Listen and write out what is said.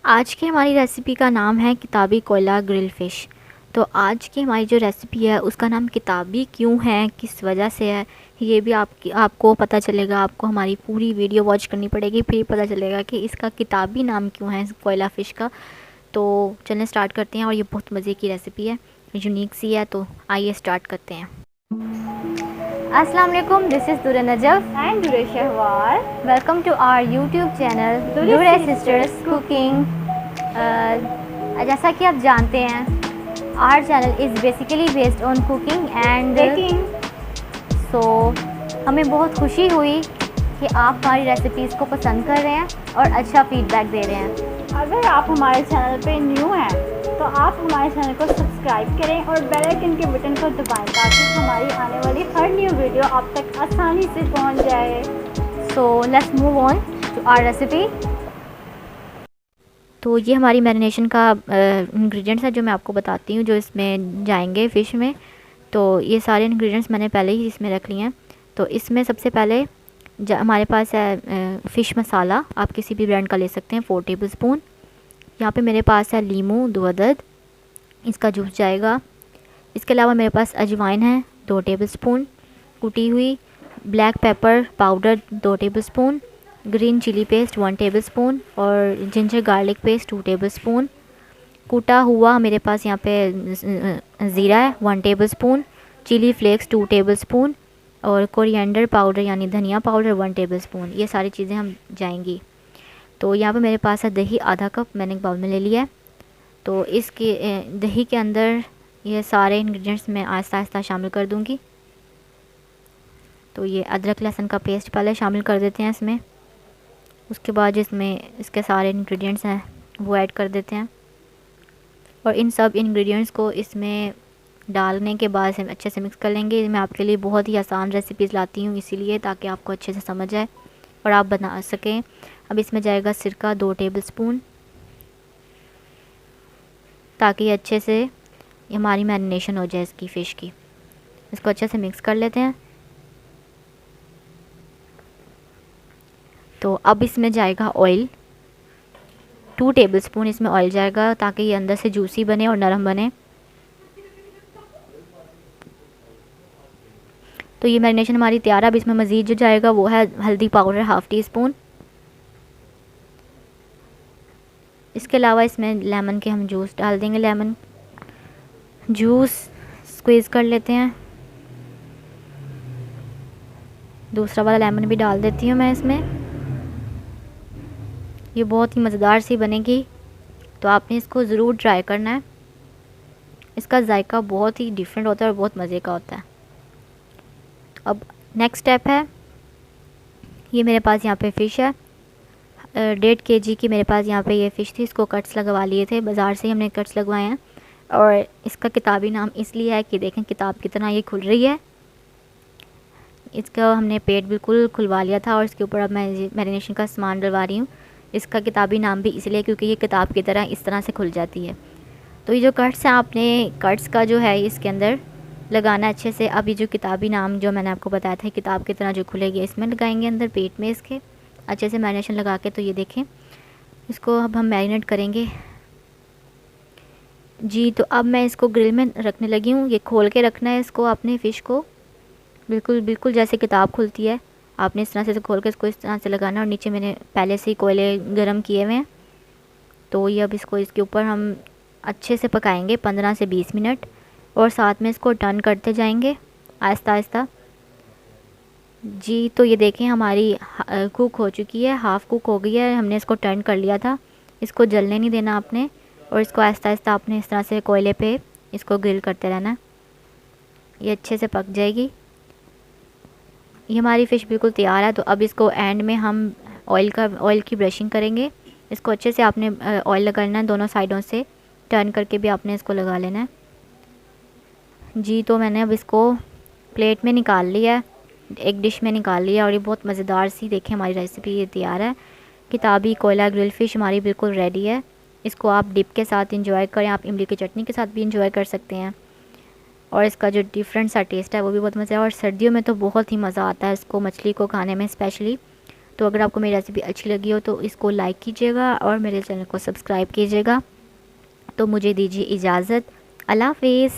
आज की हमारी रेसिपी का नाम है किताबी कोयला ग्रिल फ़िश। तो आज की हमारी जो रेसिपी है उसका नाम किताबी क्यों है, किस वजह से है, ये भी आपको पता चलेगा। आपको हमारी पूरी वीडियो वॉच करनी पड़ेगी, फिर पता चलेगा कि इसका किताबी नाम क्यों है इस कोयला फ़िश का। तो चलें स्टार्ट करते हैं। और ये बहुत मज़े की रेसिपी है, यूनिक सी है, तो आइए स्टार्ट करते हैं। अस्सलाम वालेकुम, this is Dure Najaf and Dure Shahwar. Welcome to our YouTube channel Dure sisters cooking. जैसा कि आप जानते हैं, our channel is basically based on cooking and baking. So हमें बहुत खुशी हुई कि आप हमारी रेसिपीज़ को पसंद कर रहे हैं और अच्छा फीडबैक दे रहे हैं। अगर आप हमारे चैनल पे न्यू हैं तो आप हमारे चैनल को सब्सक्राइब करें और बेल आइकन के बटन को दबाएं ताकि हमारी आने वाली हर न्यू वीडियो आप तक आसानी से पहुंच जाए। So let's move on to our recipe. तो ये हमारी मैरिनेशन का इंग्रेडिएंट्स है जो मैं आपको बताती हूँ, जो इसमें जाएंगे फ़िश में। तो ये सारे इंग्रेडिएंट्स मैंने पहले ही इसमें रख लिए हैं। तो इसमें सबसे पहले हमारे पास है फ़िश मसाला, आप किसी भी ब्रांड का ले सकते हैं, 4 टेबल स्पून। यहाँ पे मेरे पास है लीमू 2 अदद, इसका जूस जाएगा। इसके अलावा मेरे पास अजवाइन है 2 टेबल स्पून, कुटी हुई black pepper powder 2 tablespoon, green chilli paste 1 tablespoon और ginger garlic paste 2 tablespoon. कूटा हुआ मेरे पास यहाँ पे ज़ीरा है 1 tablespoon, chilli flakes 2 tablespoon और कोरिएंडर पाउडर यानी धनिया पाउडर 1 टेबल स्पून। ये सारी चीज़ें हम जाएंगी। तो यहाँ पे मेरे पास है दही आधा कप, मैंने एक बाउल में ले लिया है। तो इसके दही के अंदर ये सारे इंग्रेडिएंट्स मैं आहिस्ता आहिस्ता शामिल कर दूँगी। तो ये अदरक लहसुन का पेस्ट पहले शामिल कर देते हैं इसमें। उसके बाद जिसमें इसके सारे इंग्रेडिएंट्स हैं वो ऐड कर देते हैं। और इन सब इंग्रेडिएंट्स को इसमें डालने के बाद हम अच्छे से मिक्स कर लेंगे। मैं आपके लिए बहुत ही आसान रेसिपीज़ लाती हूँ इसीलिए, ताकि आपको अच्छे से समझ आए और आप बना सकें। अब इसमें जाएगा सिरका 2 टेबल स्पून, ताकि अच्छे से हमारी मैरिनेशन हो जाए इसकी फ़िश की। इसको अच्छे से मिक्स कर लेते हैं। तो अब इसमें जाएगा ऑयल 2 टेबल स्पून, इसमें ऑयल जाएगा ताकि ये अंदर से जूसी बने और नरम बने। तो ये मैरिनेशन हमारी तैयार है। अब इसमें मज़ीद जो जाएगा वो है हल्दी पाउडर 1/2 टी स्पून। इसके अलावा इसमें लेमन के हम जूस डाल देंगे, लेमन जूस स्क्वीज़ कर लेते हैं। दूसरा वाला लेमन भी डाल देती हूँ मैं इसमें। ये बहुत ही मज़ेदार सी बनेगी, तो आपने इसको ज़रूर ट्राई करना है। इसका जायका बहुत ही डिफरेंट होता है और बहुत मज़े का होता है। अब नेक्स्ट स्टेप है, ये मेरे पास यहाँ पे फ़िश है 1.5 kg की मेरे पास यहाँ पे ये फ़िश थी। इसको कट्स लगवा लिए थे, बाज़ार से ही हमने कट्स लगवाए हैं। और इसका किताबी नाम इसलिए है कि देखें किताब कितना ये खुल रही है। इसका हमने पेट बिल्कुल खुलवा लिया था और इसके ऊपर अब मैं मैरिनेशन का सामान डलवा रही हूँ। इसका किताबी नाम भी इसलिए क्योंकि ये किताब की तरह इस तरह से खुल जाती है। तो ये जो कट्स हैं, आपने कट्स का जो है इसके अंदर लगाना अच्छे से। अब ये जो किताबी नाम जो मैंने आपको बताया था किताब की तरह जो खुलेगी, इसमें लगाएंगे अंदर पेट में इसके अच्छे से मैरिनेशन लगा के। तो ये देखें, इसको अब हम मैरिनेट करेंगे जी। तो अब मैं इसको ग्रिल में रखने लगी हूँ। ये खोल के रखना है इसको, आपने फ़िश को बिल्कुल जैसे किताब खुलती है आपने इस तरह से खोल के इसको इस तरह से लगाना। और नीचे मैंने पहले से ही कोयले गरम किए हुए हैं। तो ये अब इसको इसके ऊपर हम अच्छे से पकाएंगे 15 से 20 मिनट और साथ में इसको टर्न करते जाएंगे आहिस्ता आहिस्ता जी। तो ये देखें हमारी कुक हो चुकी है, हाफ़ कुक हो गई है। हमने इसको टर्न कर लिया था। इसको जलने नहीं देना आपने और इसको आहिस्ता आहिस्ता आपने इस तरह से कोयले पे इसको ग्रिल करते रहना। ये अच्छे से पक जाएगी। ये हमारी फ़िश बिल्कुल तैयार है। तो अब इसको एंड में हम ऑयल की ब्रशिंग करेंगे। इसको अच्छे से आपने ऑयल लगाना है दोनों साइडों से, टर्न करके भी आपने इसको लगा लेना है जी। तो मैंने अब इसको प्लेट में निकाल लिया है, एक डिश में निकाल लिया। और ये बहुत मज़ेदार सी देखें हमारी रेसिपी ये तैयार है। किताबी कोयला ग्रिल फ़िश हमारी बिल्कुल रेडी है। इसको आप डिप के साथ इंजॉय करें, आप इमली की चटनी के साथ भी इंजॉय कर सकते हैं। और इसका जो डिफरेंट सा टेस्ट है वो भी बहुत मज़ा है। और सर्दियों में तो बहुत ही मज़ा आता है इसको मछली को खाने में स्पेशली। तो अगर आपको मेरी रेसिपी अच्छी लगी हो तो इसको लाइक कीजिएगा और मेरे चैनल को सब्सक्राइब कीजिएगा। तो मुझे दीजिए इजाज़त। अल्लाह हाफ़िज़।